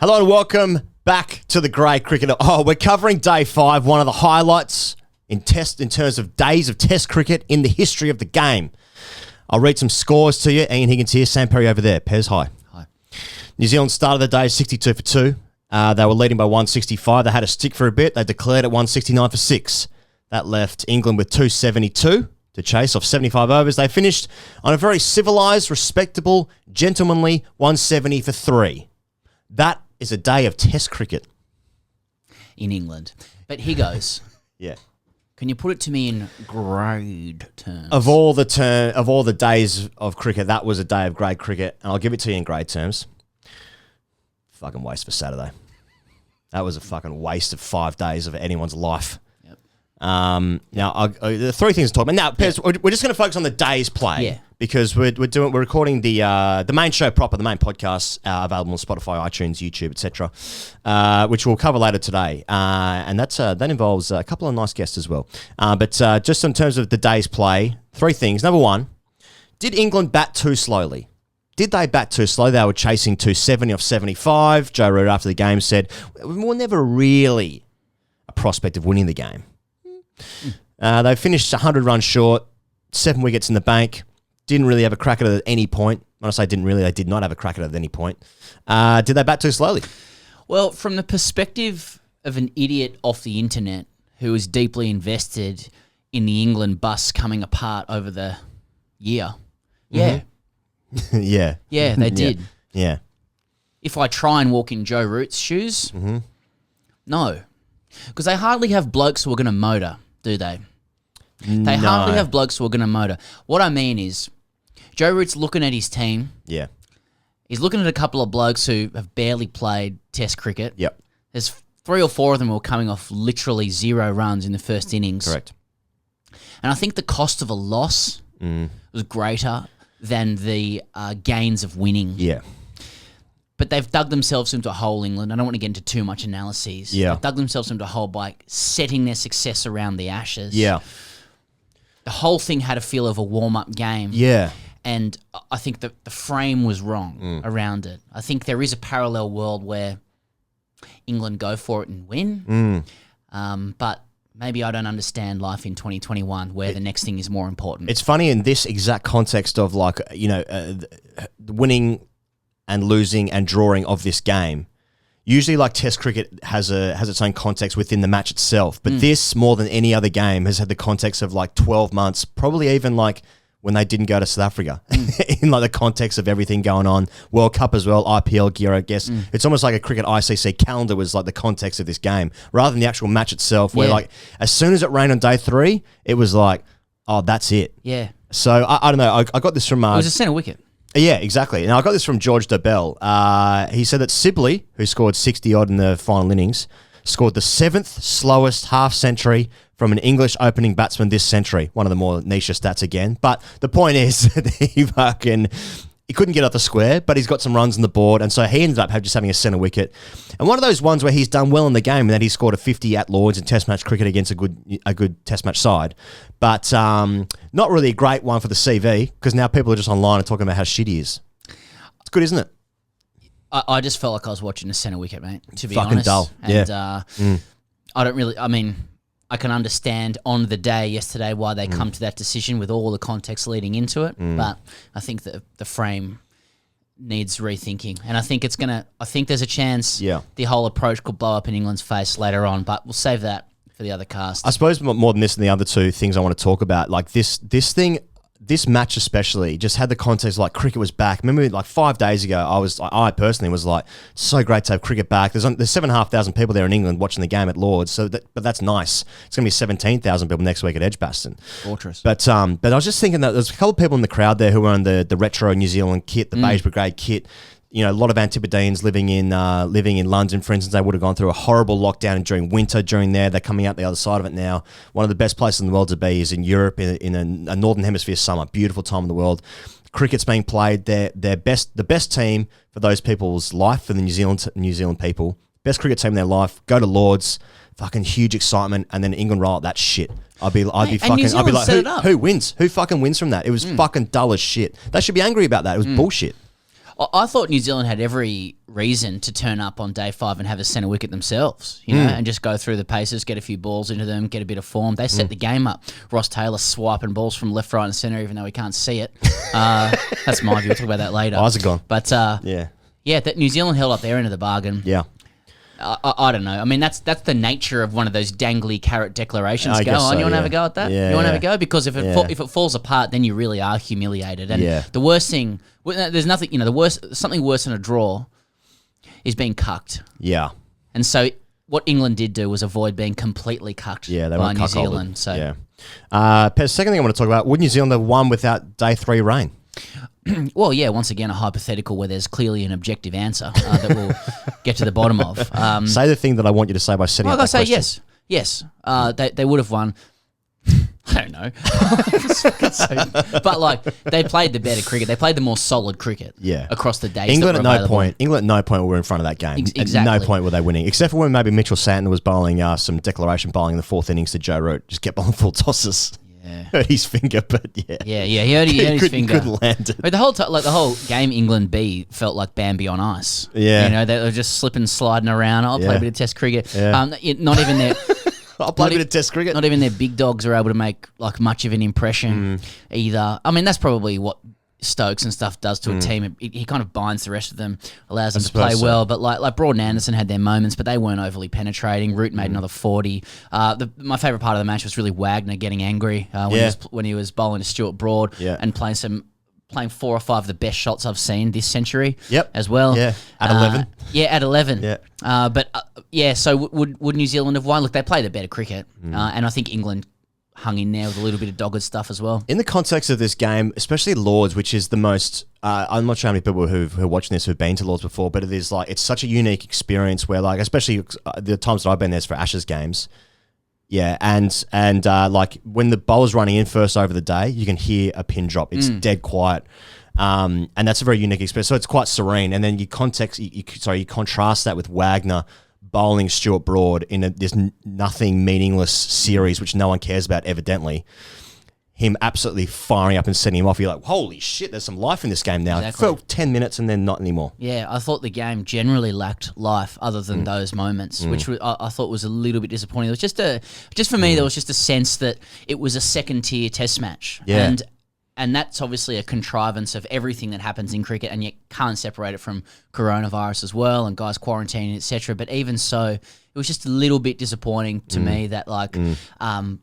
Hello and welcome back to the Grey Cricket. Oh, we're covering day 5, one of the highlights in terms of days of Test cricket in the history of the game. I'll read some scores to you. Ian Higgins here, Sam Perry over there. Pez, hi. Hi. New Zealand started the day 62 for 2. They were leading by 165. They had a stick for a bit. They declared at 169 for 6. That left England with 272 to chase off 75 overs. They finished on a very civilised, respectable, gentlemanly 170 for 3. That is a day of Test cricket. In England. But here goes. Yeah. Can you put it to me in grade terms? Of all the days of cricket, that was a day of grade cricket, and I'll give it to you in grade terms. Fucking waste for Saturday. That was a fucking waste of 5 days of anyone's life. Yep. Now, the 3 things to talk about. Now, Pez, we're just going to focus on the day's play because we're recording the main show proper, the main podcast available on Spotify, iTunes, YouTube, etc., which we'll cover later today, and that involves a couple of nice guests as well. But just in terms of the day's play, 3 things. Number 1, did England bat too slowly? Did they bat too slow? They were chasing 270 off 75. Joe Root after the game said, we were never really a prospect of winning the game. They finished 100 runs short, 7 wickets in the bank. Didn't really have a crack at it at any point. When I say didn't really, they did not have a crack at it at any point. Did they bat too slowly? Well, from the perspective of an idiot off the internet who is deeply invested in the England bus coming apart over the year, yeah. Yeah. Yeah, they did. Yeah. If I try and walk in Joe Root's shoes, no. Because they hardly have blokes who are going to motor, do they? They hardly have blokes who are going to motor. What I mean is, Joe Root's looking at his team. Yeah. He's looking at a couple of blokes who have barely played Test cricket. Yep. There's 3 or 4 of them who are coming off literally 0 runs in the first innings. Correct. And I think the cost of a loss was greater than the gains of winning. Yeah. But they've dug themselves into a hole, England. I don't want to get into too much analyses. Yeah. They've dug themselves into a hole by setting their success around the Ashes. Yeah. The whole thing had a feel of a warm-up game. Yeah. And I think that the frame was wrong around it. I think there is a parallel world where England go for it and win. But maybe I don't understand life in 2021 where the next thing is more important. It's funny in this exact context of like, the winning and losing and drawing of this game. Usually like Test cricket has its own context within the match itself. But this, more than any other game, has had the context of like 12 months, probably even like when they didn't go to South Africa in like the context of everything going on. World Cup as well, IPL gear, I guess. It's almost like a cricket ICC calendar was like the context of this game rather than the actual match itself where like as soon as it rained on day 3, it was like, oh, that's it. Yeah. So I don't know. I got this from... it was a centre wicket. Yeah, exactly. And I got this from George Dobell. He said that Sibley, who scored 60-odd in the final innings, scored the 7th slowest half-century from an English opening batsman this century. One of the more niche stats again. But the point is that he couldn't get off the square, but he's got some runs on the board, and so he ended up just having a centre wicket. And one of those ones where he's done well in the game and that he scored a 50 at Lords in Test match cricket against a good Test match side. But not really a great one for the CV, because now people are just online and talking about how shit he is. It's good, isn't it? I just felt like I was watching a centre wicket, mate, to be Fucking honest. dull. And Yeah. I can understand on the day yesterday why they come to that decision with all the context leading into it, but I think that the frame needs rethinking, and I think there's a chance the whole approach could blow up in England's face later on, but we'll save that for the other cast. I suppose more than this and the other 2 things I want to talk about, like this this match especially just had the context like cricket was back. Remember, like 5 days ago, I personally was like, so great to have cricket back. There's 7,500 people there in England watching the game at Lords, but that's nice. It's gonna be 17,000 people next week at Edgbaston. Fortress. But I was just thinking that there's a couple of people in the crowd there who were on the retro New Zealand kit, the Beige Brigade kit. You know, a lot of Antipodeans living in London, for instance. They would have gone through a horrible lockdown during winter during there. They're coming out the other side of it now. One of the best places in the world to be is in Europe in a Northern Hemisphere summer. Beautiful time in the world. Cricket's being played. The best team for those people's life, for the New Zealand people. Best cricket team in their life. Go to Lords. Fucking huge excitement, and then England roll out that shit. I'd be like, who wins? Who fucking wins from that? It was fucking dull as shit. They should be angry about that. It was bullshit. I thought New Zealand had every reason to turn up on day 5 and have a centre wicket themselves, you know, and just go through the paces, get a few balls into them, get a bit of form. They set the game up. Ross Taylor swiping balls from left, right and centre, even though we can't see it. That's my view. We'll talk about that later. Eyes are gone. But, that New Zealand held up their end of the bargain. Yeah. I don't know. I mean, that's the nature of one of those dangly carrot declarations. You want to have a go at that? Yeah, you want to have a go? Because if it falls apart, then you really are humiliated. And the worst thing, there's nothing, something worse than a draw is being cucked. Yeah. And so what England did do was avoid being completely cucked by New Zealand. So Pez, second thing I want to talk about, would New Zealand have won without day 3 rain? Well, yeah, once again, a hypothetical where there's clearly an objective answer that we'll get to the bottom of. Say the thing that I want you to say by setting up that question. Yes. Yes. They would have won. I don't know. But, they played the better cricket. They played the more solid cricket across the days. England at no point were in front of that game. Exactly. At no point were they winning, except for when maybe Mitchell Santon was bowling some declaration bowling in the 4th innings to Joe Root. Just kept bowling full tosses. Yeah. Hurt his finger, but Yeah, he hurt his finger. Couldn't land it. But the whole game, England B felt like Bambi on ice. Yeah. They were just slipping, sliding around. I'll play a bit of Test cricket. Yeah. Not even their... I'll play a bit of Test cricket. Not even their big dogs are able to make much of an impression either. I mean, that's probably what Stokes and stuff does to a team. He kind of binds the rest of them, allows them to play well. But like Broad and Anderson had their moments, but they weren't overly penetrating. Root made another 40. My favourite part of the match was really Wagner getting angry when he was bowling to Stuart Broad and playing 4 or 5 of the best shots I've seen this century. As well. Yeah, at 11. At 11. Yeah. So would New Zealand have won? Look, they played the better cricket, and I think England hung in there with a little bit of dogged stuff as well. In the context of this game, especially Lords, which is the most, I'm not sure how many people who are watching this who've been to Lords before, but it is it's such a unique experience where especially the times that I've been there for Ashes games. Yeah, and when the bowler's running in first over the day, you can hear a pin drop. It's dead quiet. And that's a very unique experience. So it's quite serene. And then you contrast that with Wagner bowling Stuart Broad in this nothing meaningless series, which no one cares about, evidently. Him absolutely firing up and setting him off. You're like, holy shit, there's some life in this game now. Exactly. For 10 minutes and then not anymore. Yeah, I thought the game generally lacked life other than those moments, which I thought was a little bit disappointing. It was just for me, there was just a sense that it was a second-tier test match. Yeah. And that's obviously a contrivance of everything that happens in cricket, and you can't separate it from coronavirus as well and guys quarantining, etc. But even so, it was just a little bit disappointing to me that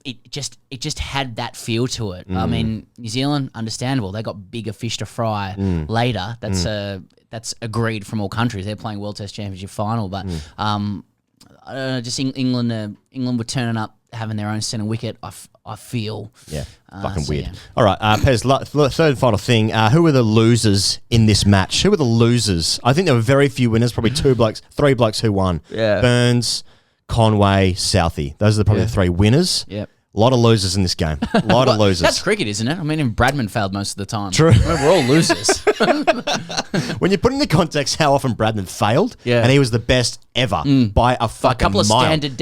it just had that feel to it. I mean, New Zealand, understandable, they got bigger fish to fry later. That's agreed from all countries. They're playing World Test Championship final, but I don't know, just England were turning up, having their own centre wicket. I feel. Yeah, fucking weird. Yeah. All right, Pez, third and final thing. Who were the losers in this match? Who were the losers? I think there were very few winners, probably 3 blokes who won. Yeah. Burns, Conway, Southee. Those are probably the 3 winners. Yep. A lot of losers in this game. A lot of losers. That's cricket, isn't it? I mean, even Bradman failed most of the time. True. We're all losers. When you put into context how often Bradman failed, and he was the best ever by a fucking couple of mile. standard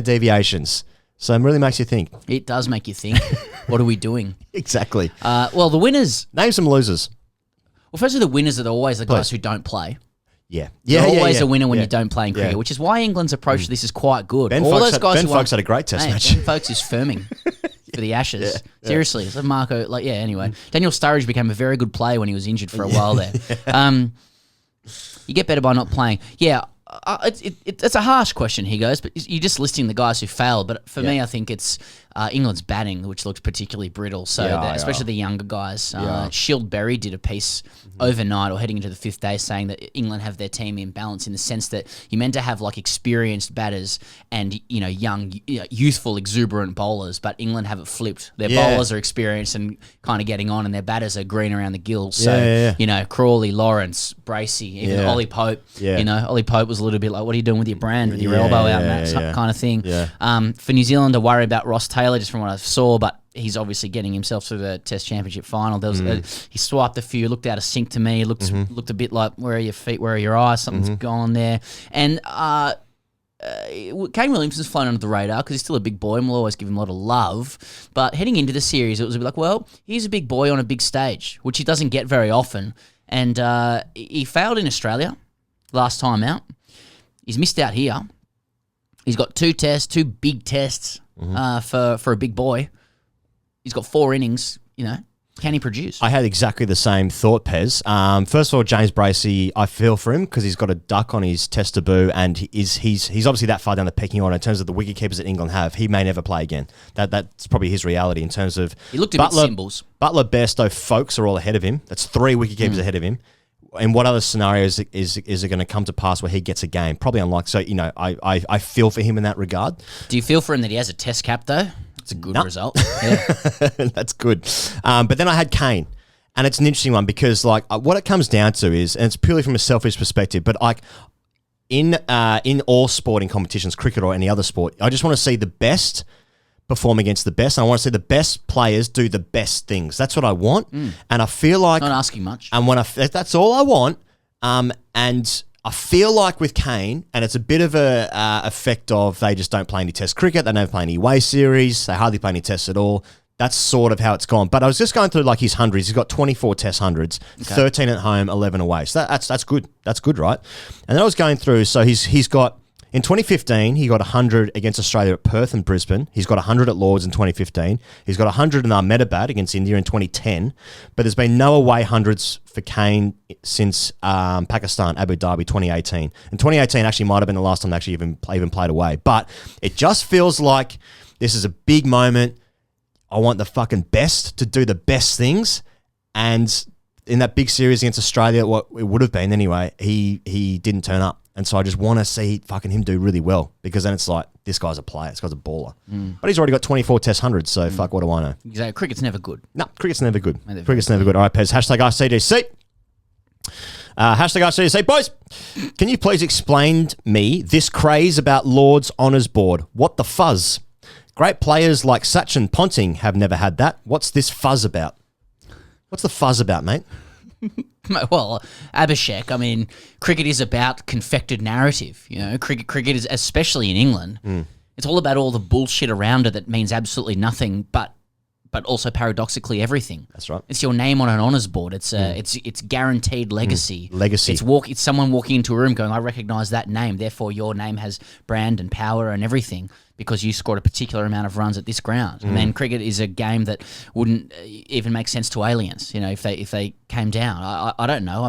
deviations. So it really makes you think. It does make you think. What are we doing? Exactly. Well, the winners... Name some losers. Well, firstly, the winners are always the guys who don't play. Yeah. You're always a winner when you don't play in cricket, which is why England's approach to this is quite good. Ben Folkes had a great test match. Ben Folkes is firming for the Ashes. Seriously. So Marco, anyway. Daniel Sturridge became a very good player when he was injured for a while there. You get better by not playing. Yeah. It's a harsh question, Higgins, but you're just listing the guys who failed. But for me, I think it's England's batting, which looks particularly brittle. So especially the younger guys. Shield Berry did a piece overnight or heading into the 5th day saying that England have their team in balance in the sense that you're meant to have experienced batters and young, youthful, exuberant bowlers, but England have it flipped. Their bowlers are experienced and kind of getting on, and their batters are green around the gills. So Crawley, Lawrence, Bracey, even Ollie Pope. Ollie Pope was a little bit like, what are you doing with your brand, with your elbow out and that kind of thing. For New Zealand to worry about Ross Taylor, just from what I saw, but he's obviously getting himself through the Test Championship final. There was he swiped a few, looked out of sync to me, looked a bit like, where are your feet, where are your eyes, something's gone there. And Kane Williamson's flown under the radar because he's still a big boy and we'll always give him a lot of love. But heading into the series, it was a bit like, well, he's a big boy on a big stage, which he doesn't get very often. And he failed in Australia last time out. He's missed out here. He's got 2 big tests for a big boy. He's got 4 innings, Can he produce? I had exactly the same thought, Pez. First of all, James Bracey, I feel for him because he's got a duck on his test debut, and he's obviously that far down the pecking order in terms of the wicket keepers that England have. He may never play again. That's probably his reality in terms of. He looked a bit symbols. Butler, Bairstow, Folkes are all ahead of him. That's 3 wicket keepers ahead of him. In what other scenarios is it going to come to pass where he gets a game? Probably unlikely. So I feel for him in that regard. Do you feel for him that he has a test cap though? It's a good result. Yeah. That's good. But then I had Kane. And it's an interesting one because, what it comes down to is, and it's purely from a selfish perspective, but in all sporting competitions, cricket or any other sport, I just want to see the best perform against the best. And I want to see the best players do the best things. That's what I want. And I feel like not asking much. And that's all I want. And I feel like with Kane, and it's a bit of a effect of they just don't play any Test cricket. They never play any away series. They hardly play any Tests at all. That's sort of how it's gone. But I was just going through his hundreds. He's got 24 Test hundreds, 13 at home, 11 away. So that's good. That's good, right? And then I was going through. So he's got in 2015 he got 100 against Australia at Perth and Brisbane. He's got 100 at Lords in 2015. He's got 100 in Ahmedabad against India in 2010. But there's been no away hundreds for Kane since Pakistan, Abu Dhabi, 2018. And 2018 actually might have been the last time they actually even played away. But it just feels like this is a big moment. I want the fucking best to do the best things. And in that big series against Australia, what it would have been anyway, he didn't turn up. And so I just want to see fucking him do really well because then it's like, this guy's a player. This guy's a baller. But he's already got 24 Test hundreds, so fuck, what do I know? Exactly. Cricket's never good. No, cricket's never good. Cricket's never good. All right, Pez, hashtag RCDC. Hashtag RCDC. Boys, can you please explain me this craze about Lord's Honours Board? What the fuzz? Great players like Sachin Ponting have never had that. What's this fuzz about? What's the fuzz about, mate? Well, Abhishek, cricket is about confected narrative. Cricket is, especially in England, it's all about all the bullshit around it that means absolutely nothing, but also paradoxically everything. That's right. It's your name on an honours board. It's guaranteed legacy. Legacy. It's someone walking into a room going, I recognise that name, therefore your name has brand and power and everything because you scored a particular amount of runs at this ground. Cricket is a game that wouldn't even make sense to aliens, if they came down. I don't know.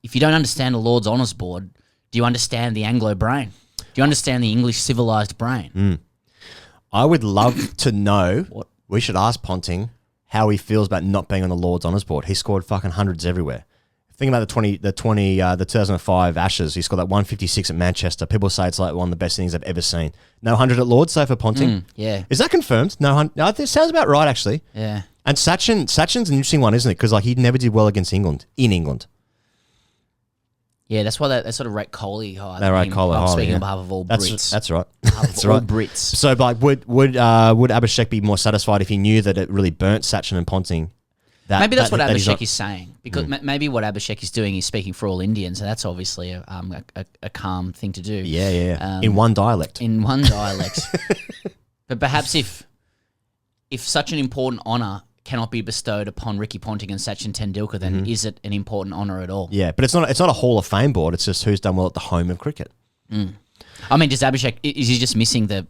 If you don't understand a Lord's Honours Board, do you understand the Anglo brain? Do you understand the English civilised brain? I would love to know. What? We should ask Ponting how he feels about not being on the Lord's Honours Board. He scored fucking hundreds everywhere. Think about the 2005 Ashes. He scored that 156 at Manchester. People say it's like one of the best things I've ever seen. No 100 at Lord's, so for Ponting. Yeah. Is that confirmed? No, 100. No, this sounds about right, actually. Yeah. And Sachin's an interesting one, isn't it? Because he never did well against England, in England. Yeah, that's why they sort of rate Kohli high. They rate Kohli high. Speaking on behalf of all Brits. That's right. That's right. All Brits. So, would Abhishek be more satisfied if he knew that it really burnt Sachin and Ponting? Maybe that's what Abhishek is saying. Because maybe what Abhishek is doing is speaking for all Indians, and that's obviously a calm thing to do. Yeah. In one dialect. But perhaps if such an important honour cannot be bestowed upon Ricky Ponting and Sachin Tendulkar, then is it an important honour at all? Yeah, but it's not a Hall of Fame board. It's just who's done well at the home of cricket. Does Abhishek, is he just missing the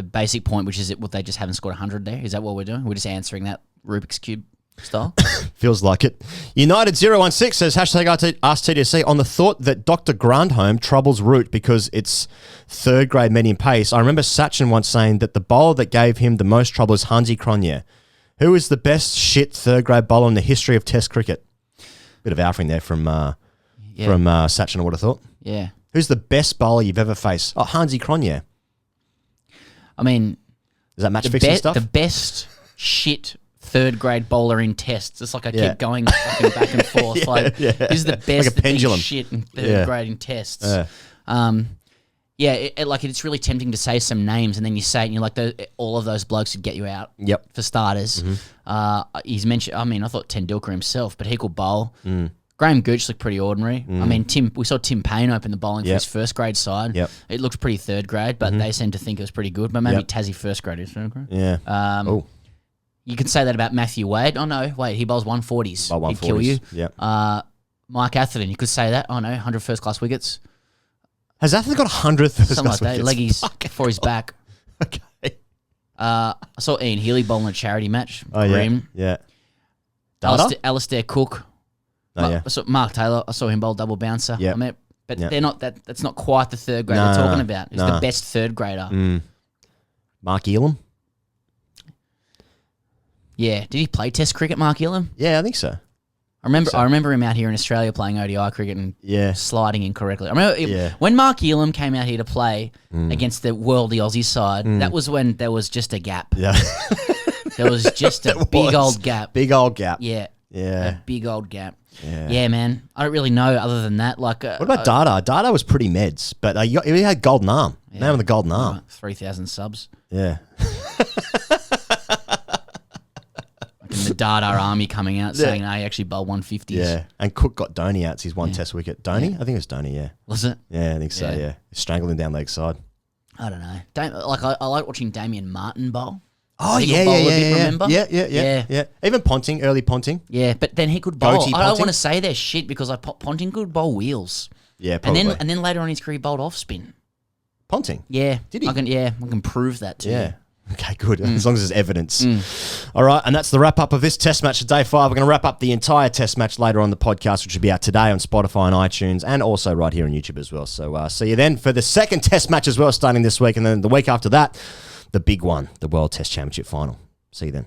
basic point, which is what they just haven't scored 100 there? Is that what we're doing? We're just answering that Rubik's Cube style? Feels like it. United 016 says, hashtag AskTDC, on the thought that Dr. Grandhome troubles root because it's third grade medium pace. I remember Sachin once saying that the bowler that gave him the most trouble is Hansi Cronje, who is the best shit third grade bowler in the history of Test cricket. Bit of alphing there from Sachin, I would have thought. Yeah. Who's the best bowler you've ever faced? Oh, Hansi Cronje. Is that match fixing stuff? The best shit third grade bowler in Tests. It's like I keep going fucking back and forth. This is the best like a pendulum. Shit in third grade in Tests. It's really tempting to say some names and then you say it and you're like, all of those blokes would get you out. Yep. For starters. He's mentioned, I thought Tendulkar himself, but he could bowl. Graham Gooch looked pretty ordinary. We saw Tim Payne open the bowling for his first grade side. Yep. It looked pretty third grade, but they seemed to think it was pretty good. But maybe Tassie first grade is third grade. Yeah. You could say that about Matthew Wade. Oh, no, wait, he bowls 140s. By 140s. He'd kill you. Yep. Mike Atherton, you could say that. Oh no, 100 first class wickets. Has Atherton got 100 first Something class like that. wickets? Leggies for his back. Okay. I saw Ian Healy bowling a charity match. Oh, Grim. yeah. Data? Alistair Cook. Oh, yeah. I saw Mark Taylor. I saw him bowl double bouncer. Yeah. I mean, but Yeah. they're not that. That's not quite the third grade they're talking about. He's the best third grader. Mark Elam? Yeah. Did he play Test cricket, Mark Elam? Yeah, I think so. I remember him out here in Australia playing ODI cricket and sliding incorrectly. I remember when Mark Elam came out here to play against the worldly Aussie side. That was when there was just a gap. Yeah. There was just a big old gap. Big old gap. Yeah. Yeah. A big old gap. Yeah. Yeah, man. I don't really know other than that. Like, what about Data? Data was pretty meds, but he had golden arm. Man with the golden arm. 3,000 subs. Yeah. And the Data army coming out saying, "I actually bowl 150s." Yeah. And Cook got Dhoni out. It's his one test wicket. Dhoni? I think it was Dhoni, yeah. Was it? Yeah, I think so, yeah. Strangling down leg side. I don't know. I like watching Damien Martin bowl. Oh, He could yeah. bowl a bit, remember? Yeah. Even Ponting, early Ponting. Yeah, but then he could bowl. Goatee I don't Ponting? want to say they're shit because Ponting could bowl wheels. Yeah, probably. And then later on in his career, he bowled off spin. Ponting? Yeah. Did he? I can prove that too. Yeah. Okay, good. As long as there's evidence. All right, and that's the wrap-up of this test match of day 5. We're going to wrap up the entire test match later on the podcast, which will be out today on Spotify and iTunes, and also right here on YouTube as well. So see you then for the second test match as well, starting this week, and then the week after that, the big one, the World Test Championship final. See you then.